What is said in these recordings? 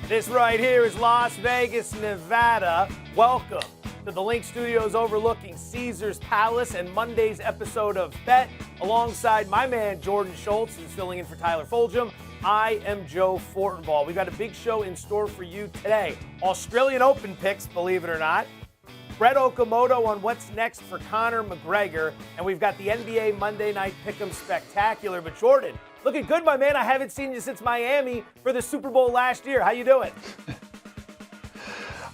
This right here is Las Vegas, Nevada. Welcome to the Link Studios overlooking Caesars Palace and Monday's episode of Bet. Alongside my man Jordan Schultz, who's filling in for Tyler Fulgham. I am Joe Fortenbaugh. We've got a big show in store for you today. Australian Open picks, believe it or not. Brett Okamato on what's next for Conor McGregor. And we've got the NBA Monday Night Pick'em Spectacular. But Jordan, looking good, my man. I haven't seen you since Miami for the Super Bowl last year. How you doing?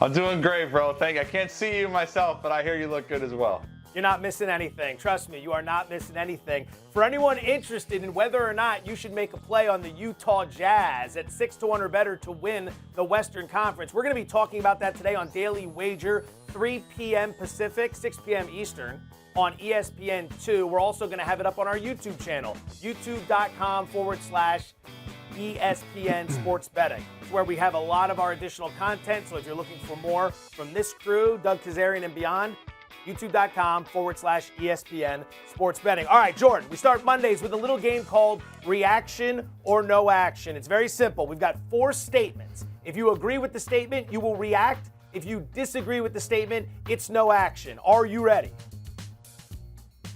I'm doing great, bro. Thank you. I can't see you myself, but I hear you look good as well. You're not missing anything. Trust me, you are not missing anything. For anyone interested in whether or not you should make a play on the Utah Jazz at 6-1 or better to win the Western Conference, we're going to be talking about that today on Daily Wager, 3 p.m. Pacific, 6 p.m. Eastern on ESPN 2. We're also going to have it up on our YouTube channel, youtube.com/ESPN Sports Betting. It's where we have a lot of our additional content. So if you're looking for more from this crew, Doug Kazarian and beyond, youtube.com/ESPN Sports Betting. All right, Jordan, we start Mondays with a little game called Reaction or No Action. It's very simple. We've got 4 statements. If you agree with the statement, you will react. If you disagree with the statement, it's no action. Are you ready?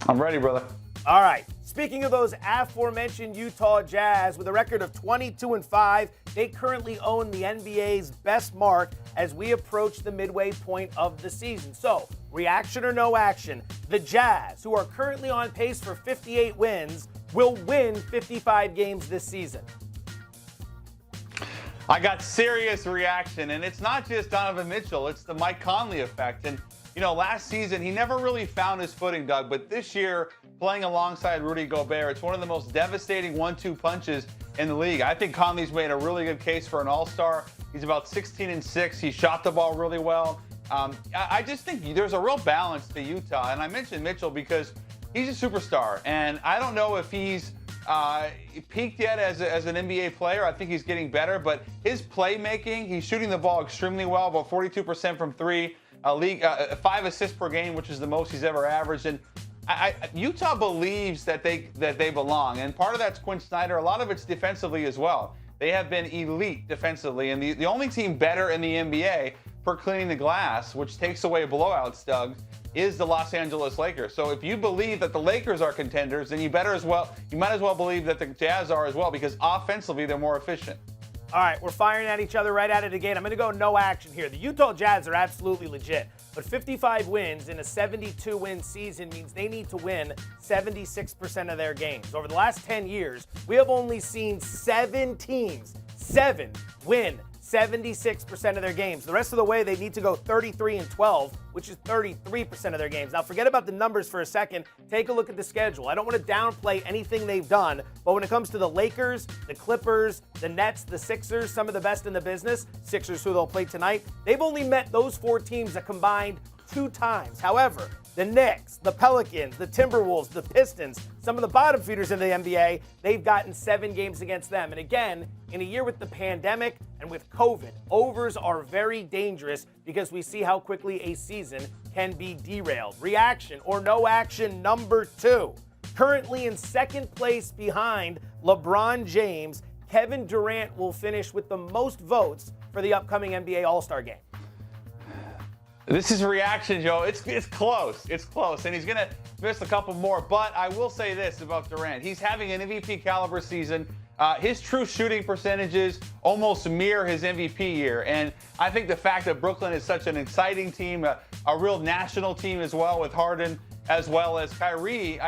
I'm ready, brother. All right. Speaking of those aforementioned Utah Jazz, with a record of 22-5, they currently own the NBA's best mark as we approach the midway point of the season. So, reaction or no action, the Jazz, who are currently on pace for 58 wins, will win 55 games this season. I got serious reaction, and it's not just Donovan Mitchell, it's the Mike Conley effect. And, you know, last season, he never really found his footing, Doug, but this year, playing alongside Rudy Gobert, it's one of the most devastating 1-2 punches in the league. I think Conley's made a really good case for an all-star. He's about 16-6. He shot the ball really well. I just think there's a real balance to Utah, and I mentioned Mitchell because he's a superstar, and I don't know if he's peaked yet as an NBA player. I think he's getting better, but his playmaking, he's shooting the ball extremely well, about 42% from 3, league 5 assists per game, which is the most he's ever averaged. And Utah believes that they belong, and part of that's Quinn Snyder. A lot of it's defensively as well. They have been elite defensively, and the only team better in the NBA for cleaning the glass, which takes away blowouts, Doug, is the Los Angeles Lakers. So if you believe that the Lakers are contenders, then you might as well believe that the Jazz are as well, because offensively they're more efficient. All right, we're firing at each other right out of the gate. I'm going to go no action here. The Utah Jazz are absolutely legit, but 55 wins in a 72-win season means they need to win 76% of their games. Over the last 10 years, we have only seen 7 teams, 7, win 76% of their games. The rest of the way, they need to go 33-12, which is 33% of their games. Now, forget about the numbers for a second. Take a look at the schedule. I don't want to downplay anything they've done, but when it comes to the Lakers, the Clippers, the Nets, the Sixers, some of the best in the business, Sixers who they'll play tonight, they've only met those 4 teams a combined 2 times. However, the Knicks, the Pelicans, the Timberwolves, the Pistons, some of the bottom feeders in the NBA, they've gotten 7 games against them. And again, in a year with the pandemic and with COVID, overs are very dangerous because we see how quickly a season can be derailed. Reaction or no action number 2. Currently in second place behind LeBron James, Kevin Durant will finish with the most votes for the upcoming NBA All-Star game. This is reaction, Joe. It's close. It's close. And he's going to miss a couple more. But I will say this about Durant. He's having an MVP caliber season. His true shooting percentages almost mirror his MVP year. And I think the fact that Brooklyn is such an exciting team, a real national team as well with Harden as well as Kyrie,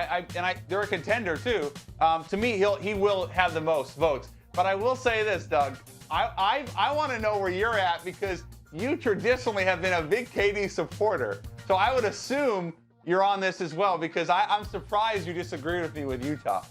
they're a contender too. To me, he will have the most votes. But I will say this, Doug. I want to know where you're at because you traditionally have been a big KD supporter. So I would assume you're on this as well because I'm surprised you disagree with me with Utah.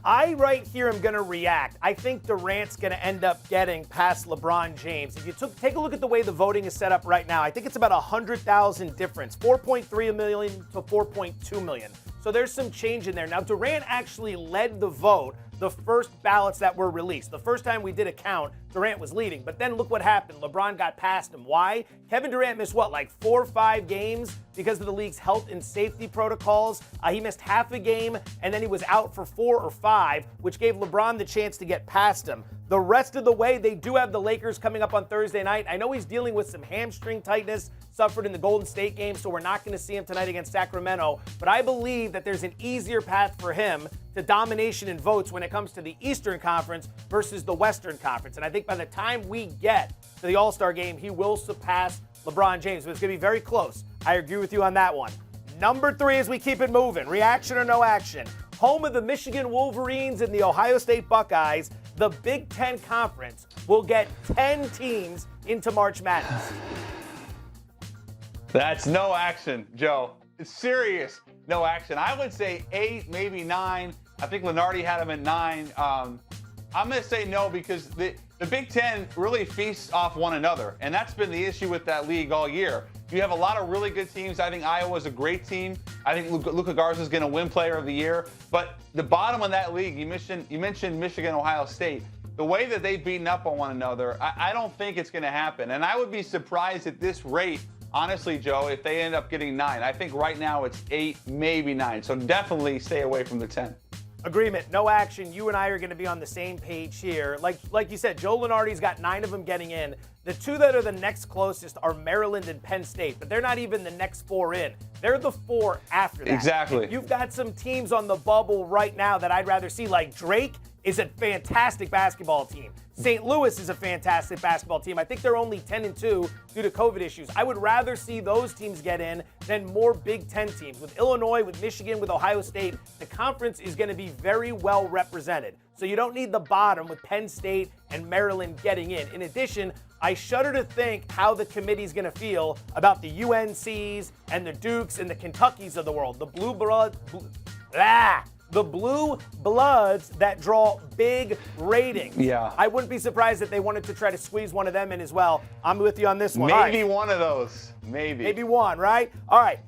I right here am going to react. I think Durant's going to end up getting past LeBron James. If you take a look at the way the voting is set up right now, I think it's about 100,000 difference, 4.3 million to 4.2 million. So there's some change in there. Now, Durant actually led the vote the first ballots that were released. The first time we did a count, Durant was leading. But then look what happened. LeBron got past him. Why? Kevin Durant missed what, like 4 or 5 games because of the league's health and safety protocols. He missed half a game, and then he was out for 4 or 5, which gave LeBron the chance to get past him. The rest of the way, they do have the Lakers coming up on Thursday night. I know he's dealing with some hamstring tightness suffered in the Golden State game, so we're not going to see him tonight against Sacramento. But I believe that there's an easier path for him to domination in votes when it comes to the Eastern Conference versus the Western Conference. And I think by the time we get to the All-Star game, he will surpass LeBron James. But it's going to be very close. I agree with you on that one. Number 3 as we keep it moving. Reaction or no action? Home of the Michigan Wolverines and the Ohio State Buckeyes, the Big Ten Conference will get 10 teams into March Madness. That's no action, Joe. It's serious no action. I would say 8, maybe 9. I think Lenardi had him at 9. I'm going to say no because the Big Ten really feasts off one another, and that's been the issue with that league all year. You have a lot of really good teams. I think Iowa's a great team. I think Luka Garza is going to win Player of the Year. But the bottom of that league, you mentioned Michigan, Ohio State. The way that they've beaten up on one another, I don't think it's going to happen. And I would be surprised at this rate, honestly, Joe, if they end up getting 9. I think right now it's 8, maybe 9. So definitely stay away from the 10. Agreement, no action. You and I are going to be on the same page here. Like you said, Joe Lunardi's got 9 of them getting in. The 2 that are the next closest are Maryland and Penn State, but they're not even the next 4 in. They're the 4 after that. Exactly. You've got some teams on the bubble right now that I'd rather see, like Drake is a fantastic basketball team. St. Louis is a fantastic basketball team. I think they're only 10-2 due to COVID issues. I would rather see those teams get in than more Big Ten teams. With Illinois, with Michigan, with Ohio State, the conference is going to be very well represented. So you don't need the bottom with Penn State and Maryland getting in. In addition, I shudder to think how the committee's going to feel about the UNCs and the Dukes and the Kentuckys of the world. The blue bloods that draw big ratings. Yeah. I wouldn't be surprised if they wanted to try to squeeze one of them in as well. I'm with you on this one. Maybe one of those. Maybe one, right? All right.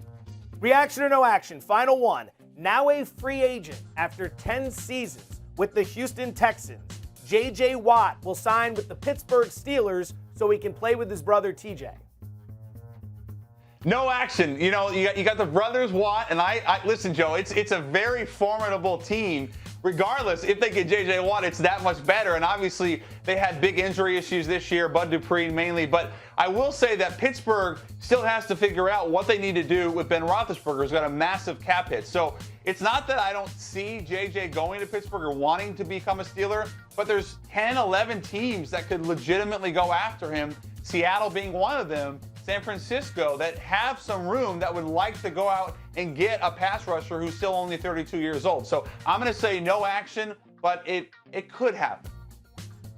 Reaction or no action? Final one. Now a free agent after 10 seasons with the Houston Texans, J.J. Watt will sign with the Pittsburgh Steelers so he can play with his brother TJ. No action. You know, you got the brothers Watt, and I listen, Joe, it's a very formidable team. Regardless, if they get J.J. Watt, it's that much better. And obviously, they had big injury issues this year, Bud Dupree mainly. But I will say that Pittsburgh still has to figure out what they need to do with Ben Roethlisberger, who's got a massive cap hit. So it's not that I don't see J.J. going to Pittsburgh or wanting to become a Steeler, but there's 10, 11 teams that could legitimately go after him, Seattle being one of them. San Francisco that have some room that would like to go out and get a pass rusher who's still only 32 years old. So I'm going to say no action, but it could happen.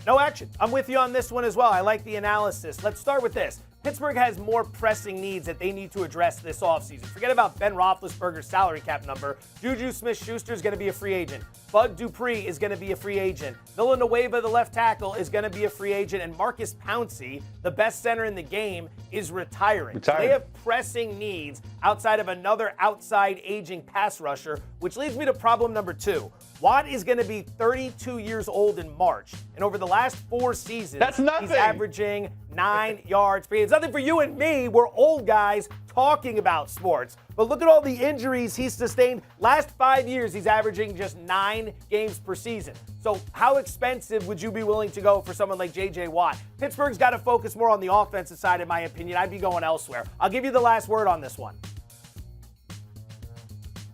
No action. I'm with you on this one as well. I like the analysis. Let's start with this. Pittsburgh has more pressing needs that they need to address this offseason. Forget about Ben Roethlisberger's salary cap number. Juju Smith-Schuster is going to be a free agent. Bud Dupree is going to be a free agent. Villanueva, the left tackle, is going to be a free agent. And Marcus Pouncey, the best center in the game, is retiring. So they have pressing needs outside of another outside aging pass rusher, which leads me to problem number 2. Watt is going to be 32 years old in March. And over the last 4 seasons, that's nothing. He's averaging 9 yards per game. It's nothing for you and me. We're old guys talking about sports. But look at all the injuries he's sustained. Last 5 years, he's averaging just 9 games per season. So how expensive would you be willing to go for someone like J.J. Watt? Pittsburgh's got to focus more on the offensive side, in my opinion. I'd be going elsewhere. I'll give you the last word on this one.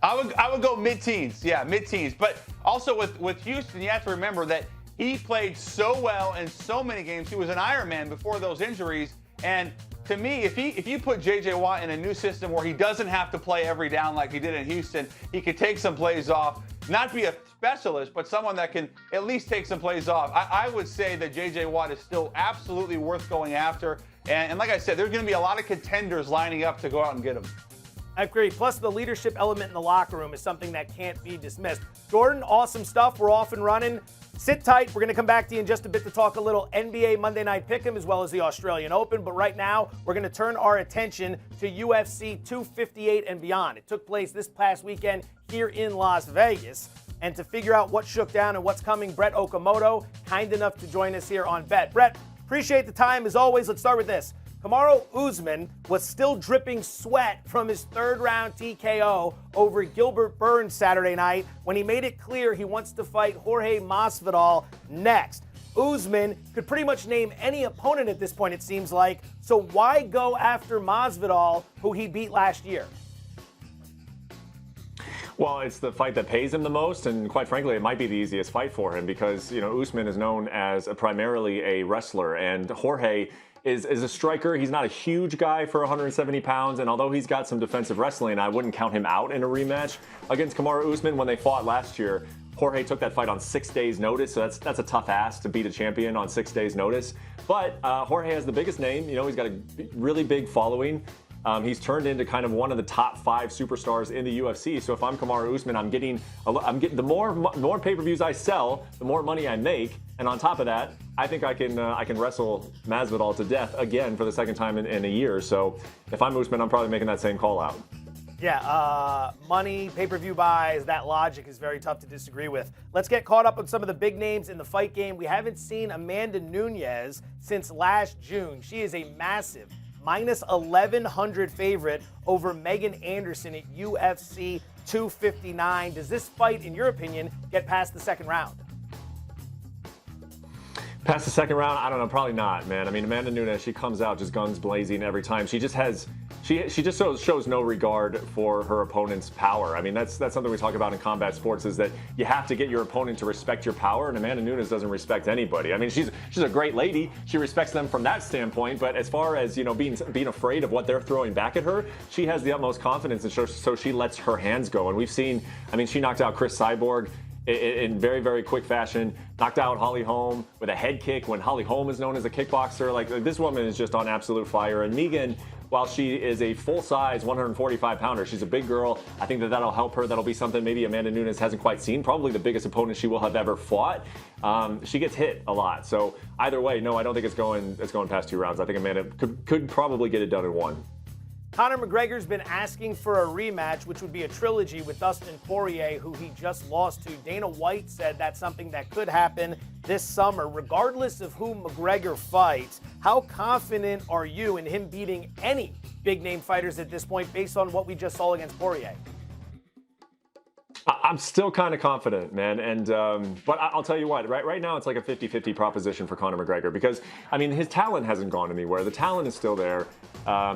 I would go mid-teens. Yeah, mid-teens. But also with Houston, you have to remember that he played so well in so many games. He was an Ironman before those injuries. And to me, if you put J.J. Watt in a new system where he doesn't have to play every down like he did in Houston, he could take some plays off, not be a specialist, but someone that can at least take some plays off. I would say that J.J. Watt is still absolutely worth going after. And like I said, there's going to be a lot of contenders lining up to go out and get him. I agree. Plus, the leadership element in the locker room is something that can't be dismissed. Jordan, awesome stuff. We're off and running. Sit tight. We're going to come back to you in just a bit to talk a little NBA Monday Night Pick'em as well as the Australian Open. But right now, we're going to turn our attention to UFC 258 and beyond. It took place this past weekend here in Las Vegas. And to figure out what shook down and what's coming, Brett Okamato, kind enough to join us here on Bet. Brett, appreciate the time as always. Let's start with this. Kamaru Usman was still dripping sweat from his third-round TKO over Gilbert Burns Saturday night when he made it clear he wants to fight Jorge Masvidal next. Usman could pretty much name any opponent at this point, it seems like. So why go after Masvidal, who he beat last year? Well, it's the fight that pays him the most, and quite frankly, it might be the easiest fight for him because, Usman is known as primarily a wrestler, and Jorge is a striker. He's not a huge guy for 170 pounds, and although he's got some defensive wrestling, I wouldn't count him out in a rematch against Kamaru Usman. When they fought last year, Jorge took that fight on 6 days' notice, so that's a tough ask to beat a champion on 6 days' notice. But Jorge has the biggest name. He's got a really big following. He's turned into kind of one of the top 5 superstars in the UFC. So if I'm Kamaru Usman, I'm getting the more pay-per-views I sell, the more money I make. And on top of that, I think I can wrestle Masvidal to death again for the second time in a year. So if I'm Usman, I'm probably making that same call out. Yeah, money, pay-per-view buys, that logic is very tough to disagree with. Let's get caught up on some of the big names in the fight game. We haven't seen Amanda Nunes since last June. She is a massive minus 1,100 favorite over Megan Anderson at UFC 259. Does this fight, in your opinion, get past the second round? Past the second round, I don't know, probably not, man. I mean, Amanda Nunes, she comes out just guns blazing every time. She just shows no regard for her opponent's power. I mean, that's something we talk about in combat sports, is that you have to get your opponent to respect your power, and Amanda Nunes doesn't respect anybody. I mean, she's a great lady. She respects them from that standpoint, but as far as, being afraid of what they're throwing back at her, she has the utmost confidence, and so she lets her hands go. And we've seen, she knocked out Chris Cyborg in very, very quick fashion, knocked out Holly Holm with a head kick when Holly Holm is known as a kickboxer. Like, this woman is just on absolute fire. And Megan, while she is a full-size 145-pounder, she's a big girl. I think that'll help her. That'll be something maybe Amanda Nunes hasn't quite seen. Probably the biggest opponent she will have ever fought. She gets hit a lot. So either way, no, I don't think it's going past 2 rounds. I think Amanda could probably get it done in 1. Conor McGregor's been asking for a rematch, which would be a trilogy with Dustin Poirier, who he just lost to. Dana White said that's something that could happen this summer. Regardless of who McGregor fights, how confident are you in him beating any big-name fighters at this point based on what we just saw against Poirier? I'm still kind of confident, man. And but I'll tell you what, right now it's like a 50-50 proposition for Conor McGregor because, his talent hasn't gone anywhere. The talent is still there.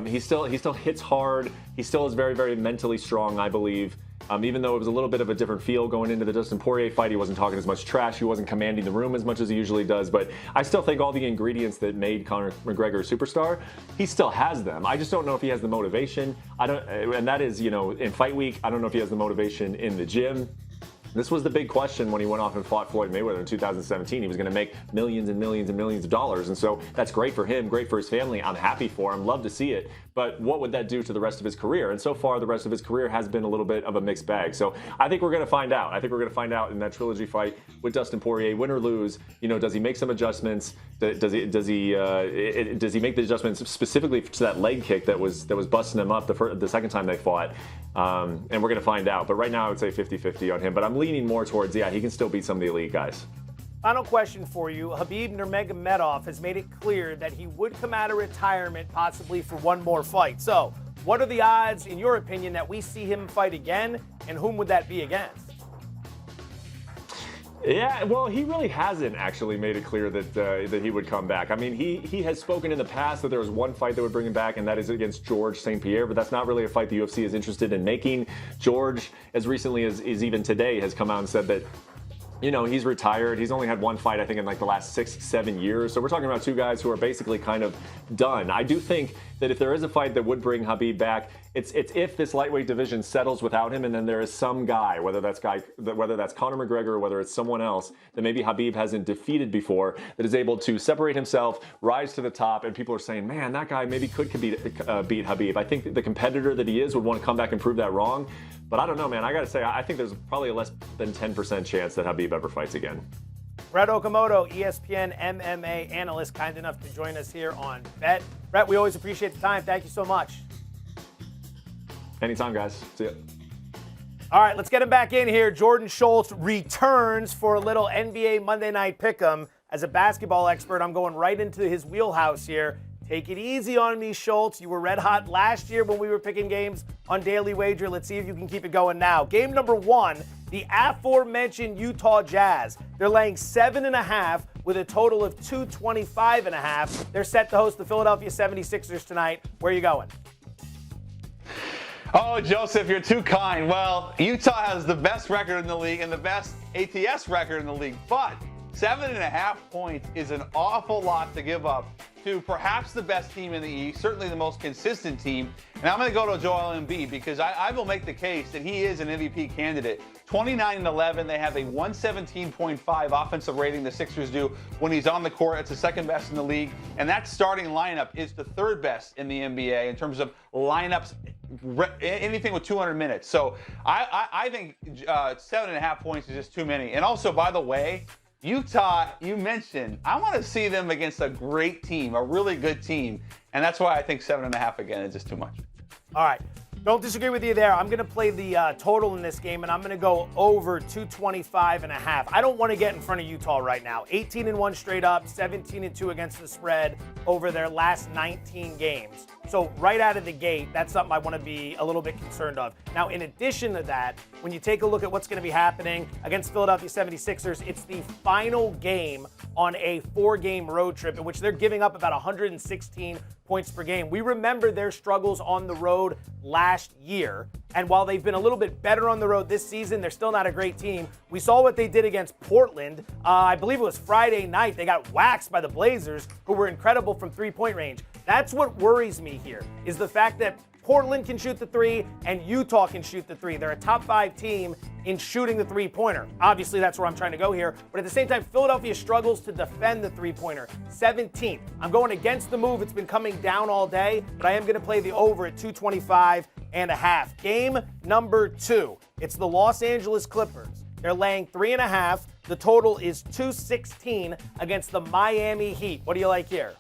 He still hits hard. He still is very, very mentally strong, I believe. Even though it was a little bit of a different feel going into the Dustin Poirier fight, he wasn't talking as much trash. He wasn't commanding the room as much as he usually does. But I still think all the ingredients that made Conor McGregor a superstar, he still has them. I just don't know if he has the motivation. And that is, in fight week, I don't know if he has the motivation in the gym. This was the big question when he went off and fought Floyd Mayweather in 2017. He was going to make millions and millions and millions of dollars. And so that's great for him, great for his family. I'm happy for him, love to see it. But what would that do to the rest of his career? And so far, the rest of his career has been a little bit of a mixed bag. So I think we're going to find out. I think we're going to find out in that trilogy fight with Dustin Poirier, win or lose. Does he make some adjustments? Does he make the adjustments specifically to that leg kick that was busting him up the second time they fought? And we're going to find out. But right now, I would say 50-50 on him. But I'm leaning more towards, he can still beat some of the elite guys. Final question for you. Khabib Nurmagomedov has made it clear that he would come out of retirement possibly for one more fight. So what are the odds, in your opinion, that we see him fight again, and whom would that be against? Yeah, well, he really hasn't actually made it clear that he would come back. He has spoken in the past that there was one fight that would bring him back, and that is against George St. Pierre, but that's not really a fight the UFC is interested in making. George, as recently as even today, has come out and said that he's retired. He's only had one fight, I think, in like the last 6-7 years. So we're talking about 2 guys who are basically kind of done. I do think that if there is a fight that would bring Khabib back, it's if this lightweight division settles without him, and then there is some guy, whether that's Conor McGregor or whether it's someone else that maybe Khabib hasn't defeated before, that is able to separate himself, rise to the top, and people are saying, man, that guy maybe could beat Khabib. I think the competitor that he is would want to come back and prove that wrong. But I don't know, man. I got to say, I think there's probably a less than 10% chance that Khabib ever fights again. Brett Okamato, ESPN MMA analyst, kind enough to join us here on Bet. Brett, we always appreciate the time. Thank you so much. Anytime, guys. See ya. All right, let's get him back in here. Jordan Schultz returns for a little NBA Monday Night Pick'em. As a basketball expert, I'm going right into his wheelhouse here. Take it easy on me, Schultz. You were red hot last year when we were picking games on Daily Wager. Let's see if you can keep it going now. Game number 1, the aforementioned Utah Jazz. They're laying 7.5 with a total of 225.5. They're set to host the Philadelphia 76ers tonight. Where are you going? Oh, Joseph, you're too kind. Well, Utah has the best record in the league and the best ATS record in the league, but 7.5 points is an awful lot to give up to perhaps the best team in the East, certainly the most consistent team. And I'm going to go to Joel Embiid because I will make the case that he is an MVP candidate. 29-11, they have a 117.5 offensive rating, the Sixers do, when he's on the court. It's the second best in the league. And that starting lineup is the third best in the NBA in terms of lineups, anything with 200 minutes. So I think 7.5 points is just too many. And also, by the way, Utah, you mentioned, I want to see them against a great team, a really good team. And that's why I think 7.5 again is just too much. All right. Don't disagree with you there. I'm going to play the total in this game, and I'm going to go over 225.5. I don't want to get in front of Utah right now. 18-1 straight up, 17-2 against the spread over their last 19 games. So right out of the gate, that's something I want to be a little bit concerned of. Now, in addition to that, when you take a look at what's going to be happening against Philadelphia 76ers, it's the final game on a 4-game road trip in which they're giving up about 116 points per game. We remember their struggles on the road last year. And while they've been a little bit better on the road this season, they're still not a great team. We saw what they did against Portland. I believe it was Friday night. They got waxed by the Blazers, who were incredible from three-point range. That's what worries me here, is the fact that Portland can shoot the three and Utah can shoot the three. They're a top 5 team in shooting the three-pointer. Obviously, that's where I'm trying to go here. But at the same time, Philadelphia struggles to defend the three-pointer. 17th. I'm going against the move. It's been coming down all day, but I am going to play the over at 225.5. Game number 2. It's the Los Angeles Clippers. They're laying 3.5. The total is 216 against the Miami Heat. What do you like here?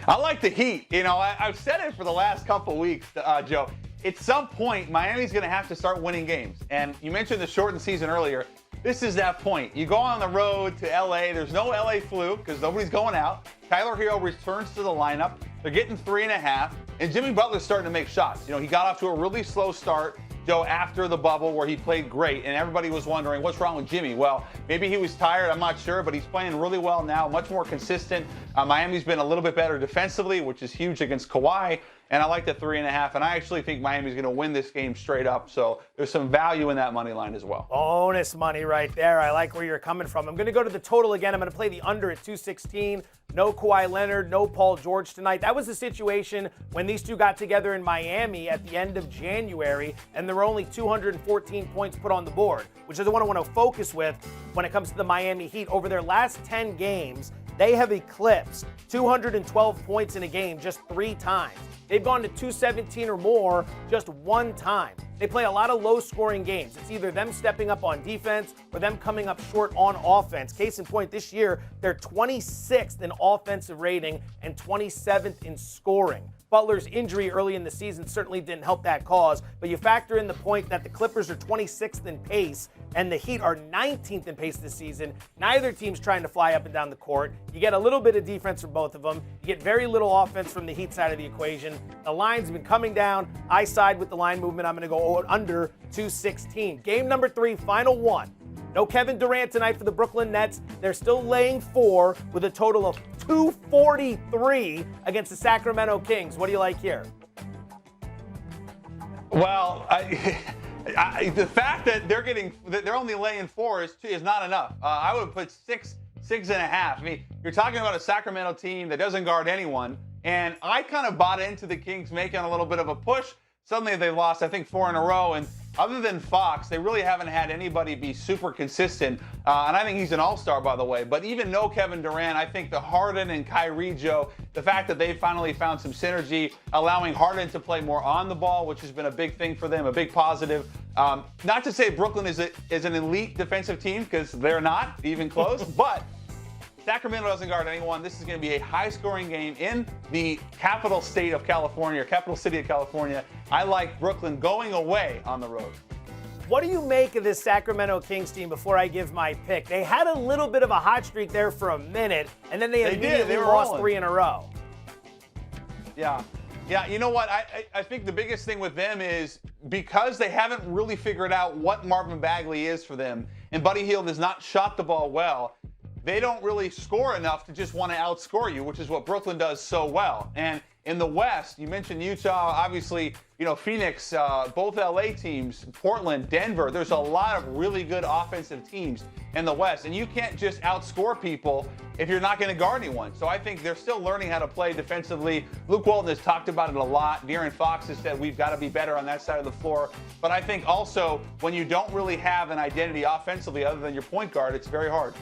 I like the Heat. You know, I've said it for the last couple weeks, Joe. At some point, Miami's going to have to start winning games. And you mentioned the shortened season earlier. This is that point. You go on the road to L.A. There's no L.A. flu because nobody's going out. Tyler Hero returns to the lineup. They're getting 3.5. And Jimmy Butler's starting to make shots. You know, he got off to a really slow start, Joe, after the bubble where he played great. And everybody was wondering, what's wrong with Jimmy? Well, maybe he was tired. I'm not sure. But he's playing really well now, much more consistent. Miami's been a little bit better defensively, which is huge against Kawhi. And I like the 3.5. And I actually think Miami's going to win this game straight up. So there's some value in that money line as well. Bonus money right there. I like where you're coming from. I'm going to go to the total again. I'm going to play the under at 216. No Kawhi Leonard, no Paul George tonight. That was the situation when these two got together in Miami at the end of January, and there were only 214 points put on the board, which is what I want to focus with when it comes to the Miami Heat. Over their last 10 games, they have eclipsed 212 points in a game just 3 times. They've gone to 217 or more just 1 time. They play a lot of low-scoring games. It's either them stepping up on defense or them coming up short on offense. Case in point, this year, they're 26th in offensive rating and 27th in scoring. Butler's injury early in the season certainly didn't help that cause, but you factor in the point that the Clippers are 26th in pace and the Heat are 19th in pace this season. Neither team's trying to fly up and down the court. You get a little bit of defense from both of them. You get very little offense from the Heat side of the equation. The line's been coming down. I side with the line movement. I'm going to go under 216. Game number 3, final one. No Kevin Durant tonight for the Brooklyn Nets. They're still laying 4 with a total of 243 against the Sacramento Kings. What do you like here? Well, the fact that they're only laying 4 is not enough. I would put 6.5. I mean, you're talking about a Sacramento team that doesn't guard anyone, and I kind of bought into the Kings making a little bit of a push. Suddenly they lost, I think, 4 in a row, and other than Fox, they really haven't had anybody be super consistent. And I think he's an all-star, by the way. But even no Kevin Durant, I think the Harden and Kyrie, Joe, the fact that they finally found some synergy, allowing Harden to play more on the ball, which has been a big thing for them, a big positive. Not to say Brooklyn is an elite defensive team, because they're not even close, but Sacramento doesn't guard anyone. This is going to be a high-scoring game in the capital state of California, or capital city of California. I like Brooklyn going away on the road. What do you make of this Sacramento Kings team before I give my pick? They had a little bit of a hot streak there for a minute, and then they immediately lost rolling. 3 in a row. Yeah. Yeah, you know what? I think the biggest thing with them is because they haven't really figured out what Marvin Bagley is for them, and Buddy Hield has not shot the ball well, they don't really score enough to just want to outscore you, which is what Brooklyn does so well. And in the West, you mentioned Utah, obviously, Phoenix, both LA teams, Portland, Denver. There's a lot of really good offensive teams in the West, and you can't just outscore people if you're not going to guard anyone. So I think they're still learning how to play defensively. Luke Walton has talked about it a lot. De'Aaron Fox has said we've got to be better on that side of the floor. But I think also when you don't really have an identity offensively other than your point guard, it's very hard.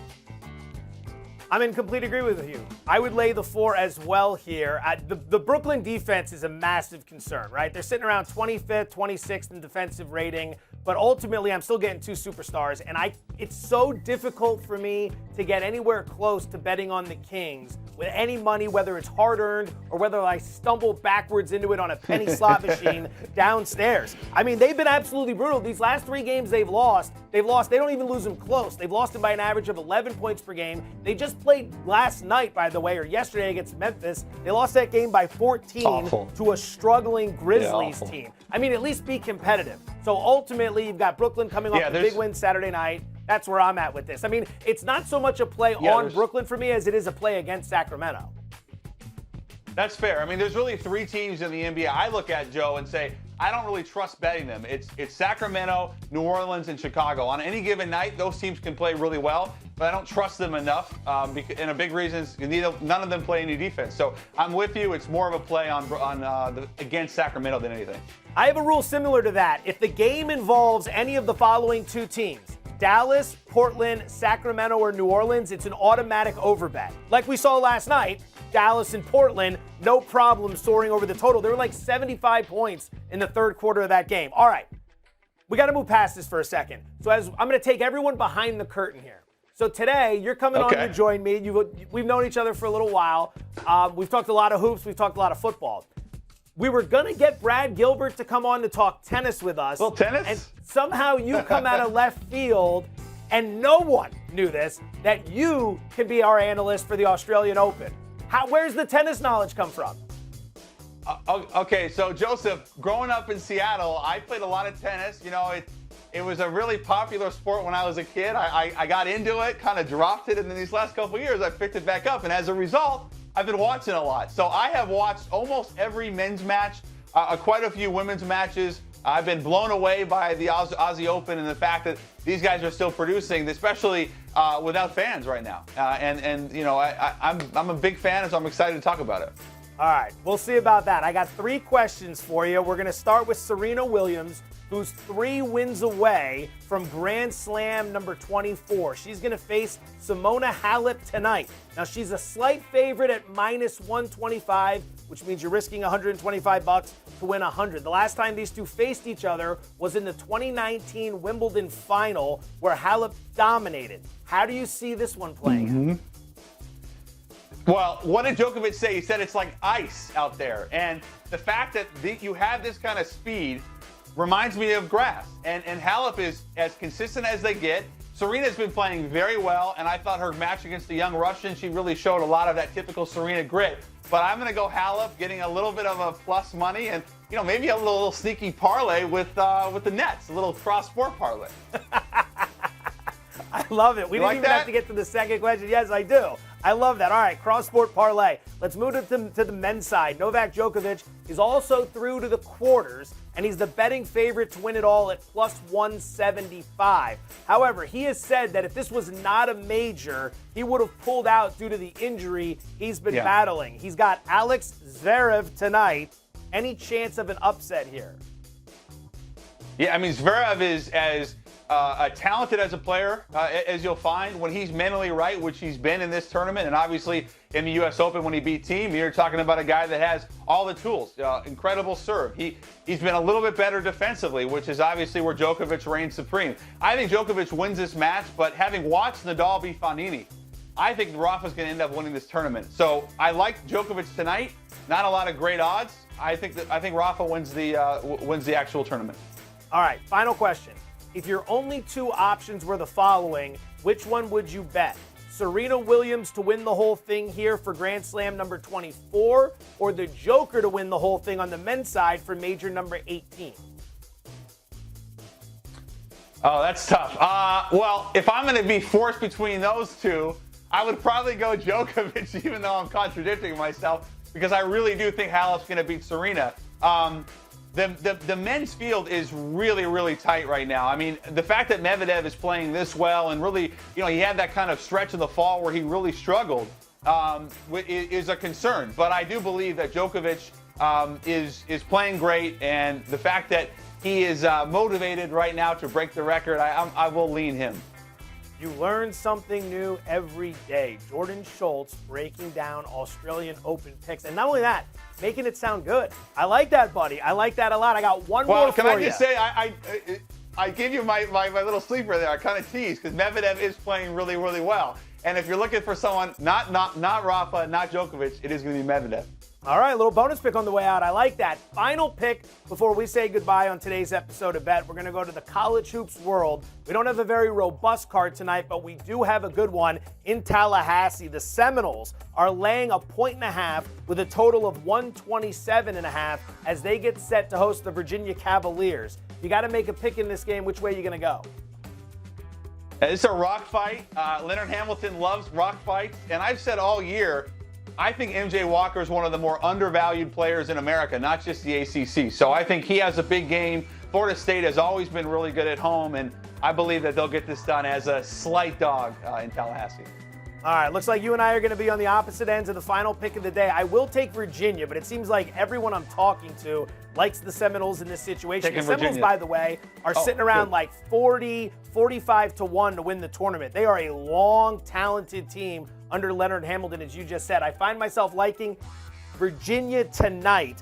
I'm in complete agreement with you. I would lay the 4 as well here. The Brooklyn defense is a massive concern, right? They're sitting around 25th, 26th in defensive rating, but ultimately I'm still getting 2 superstars, and it's so difficult for me to get anywhere close to betting on the Kings with any money, whether it's hard-earned or whether I stumble backwards into it on a penny slot machine downstairs. I mean, they've been absolutely brutal. These last 3 games they've lost, they don't even lose them close. They've lost them by an average of 11 points per game. They just played last night, by the way, or yesterday against Memphis. They lost that game by 14 to a struggling Grizzlies team. I mean, at least be competitive. So ultimately, you've got Brooklyn coming off a big win Saturday night. That's where I'm at with this. I mean, it's not so much a play on Brooklyn for me as it is a play against Sacramento. That's fair. I mean, there's really 3 teams in the NBA I look at, Joe, and say, I don't really trust betting them. It's Sacramento, New Orleans, and Chicago. On any given night, those teams can play really well, but I don't trust them enough. And a big reason is none of them play any defense. So I'm with you. It's more of a play against Sacramento than anything. I have a rule similar to that. If the game involves any of the following 2 teams, Dallas, Portland, Sacramento, or New Orleans, it's an automatic overbet. Like we saw last night, Dallas and Portland, no problem soaring over the total. There were like 75 points in the third quarter of that game. All right, we got to move past this for a second. So I'm going to take everyone behind the curtain here. So today, you're coming on to join me. We've known each other for a little while. We've talked a lot of hoops. We've talked a lot of football. We were going to get Brad Gilbert to come on to talk tennis with us. Well, tennis? And somehow you come out of left field, and no one knew this, that you can be our analyst for the Australian Open. Where's the tennis knowledge come from? Okay, so Joseph, growing up in Seattle, I played a lot of tennis. It was a really popular sport when I was a kid. I got into it, kind of dropped it, and then these last couple of years I picked it back up. And as a result, I've been watching a lot. So I have watched almost every men's match, quite a few women's matches. I've been blown away by the Aussie Open and the fact that these guys are still producing, especially without fans right now. I'm a big fan, so I'm excited to talk about it. All right, we'll see about that. I got 3 questions for you. We're going to start with Serena Williams, who's 3 wins away from Grand Slam number 24. She's going to face Simona Halep tonight. Now, she's a slight favorite at -125, which means you're risking $125 to win 100. The last time these two faced each other was in the 2019 Wimbledon final, where Halep dominated. How do you see this one playing out? Well, what did Djokovic say? He said it's like ice out there. And the fact that you have this kind of speed reminds me of grass. And Halep is as consistent as they get. Serena's been playing very well, and I thought her match against the young Russian, she really showed a lot of that typical Serena grit. But I'm going to go Halep, getting a little bit of a plus money, and maybe a little sneaky parlay with the Nets, a little cross-sport parlay. I love it. We didn't even have to get to the second question. Yes, I do. I love that. All right, cross-sport parlay. Let's move to the men's side. Novak Djokovic is also through to the quarters, and he's the betting favorite to win it all at +175. However, he has said that if this was not a major, he would have pulled out due to the injury he's been battling. He's got Alex Zverev tonight. Any chance of an upset here? Yeah, I mean, Zverev is as talented as a player as you'll find when he's mentally right, which he's been in this tournament, and obviously in the U.S. Open when he beat Thiem. You're talking about a guy that has all the tools, incredible serve. He's been a little bit better defensively, which is obviously where Djokovic reigns supreme. I think Djokovic wins this match, but having watched Nadal beat Fognini, I think Rafa's going to end up winning this tournament. So I like Djokovic tonight. Not a lot of great odds. I think Rafa wins the actual tournament. All right, final question. If your only two options were the following, which one would you bet? Serena Williams to win the whole thing here for Grand Slam number 24, or the Joker to win the whole thing on the men's side for major number 18? Oh, that's tough. Well, if I'm going to be forced between those two, I would probably go Djokovic, even though I'm contradicting myself, because I really do think Halep's going to beat Serena. The men's field is really, really tight right now. I mean, the fact that Medvedev is playing this well and really, he had that kind of stretch in the fall where he really struggled is a concern. But I do believe that Djokovic is playing great, and the fact that he is motivated right now to break the record, I will lean him. You learn something new every day. Jordan Schultz breaking down Australian Open picks. And not only that, making it sound good. I like that, buddy. I like that a lot. I got one more for you. Well, can I just say, I give you my little sleeper there. I kind of tease because Medvedev is playing really, really well. And if you're looking for someone, not Rafa, not Djokovic, it is going to be Medvedev. All right, a little bonus pick on the way out. I like that. Final pick before we say goodbye on today's episode of Bet. We're going to go to the college hoops world. We don't have a very robust card tonight, but we do have a good one in Tallahassee. The Seminoles are laying 1.5 with a total of 127.5 as they get set to host the Virginia Cavaliers. You got to make a pick in this game. Which way are you going to go? It's a rock fight. Leonard Hamilton loves rock fights, and I've said all year, I think MJ Walker is one of the more undervalued players in America, not just the ACC. So I think he has a big game. Florida State has always been really good at home, and I believe that they'll get this done as a slight dog in Tallahassee. All right, looks like you and I are going to be on the opposite ends of the final pick of the day. I will take Virginia, but it seems like everyone I'm talking to likes the Seminoles in this situation. Taking The Seminoles, Virginia. by the way, are sitting around like 40, 45 to 1 to win the tournament. They are a long, talented team under Leonard Hamilton, as you just said. I find myself liking Virginia tonight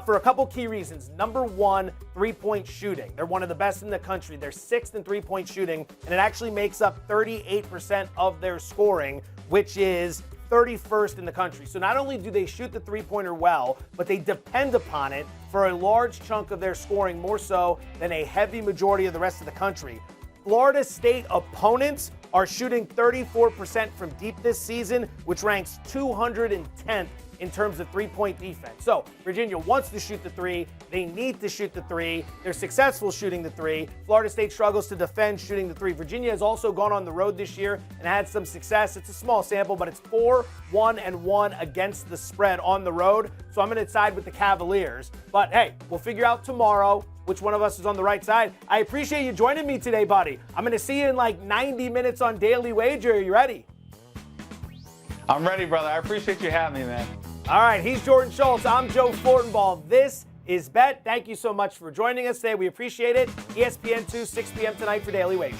for a couple key reasons. Number one, three-point shooting. They're one of the best in the country. They're 6th in three-point shooting, and it actually makes up 38% of their scoring, which is 31st in the country. So not only do they shoot the three-pointer well, but they depend upon it for a large chunk of their scoring, more so than a heavy majority of the rest of the country. Florida State opponents are shooting 34% from deep this season, which ranks 210th in terms of three-point defense. So Virginia wants to shoot the three. They need to shoot the three. They're successful shooting the three. Florida State struggles to defend shooting the three. Virginia has also gone on the road this year and had some success. It's a small sample, but it's 4-1-1 against the spread on the road. So I'm going to side with the Cavaliers. But hey, we'll figure out tomorrow which one of us is on the right side. I appreciate you joining me today, buddy. I'm going to see you in like 90 minutes on Daily Wager. Are you ready? I'm ready, brother. I appreciate you having me, man. All right, he's Jordan Schultz. I'm Joe Fortenbaugh. This is Bet. Thank you so much for joining us today. We appreciate it. ESPN 2, 6 p.m. tonight for Daily Wager.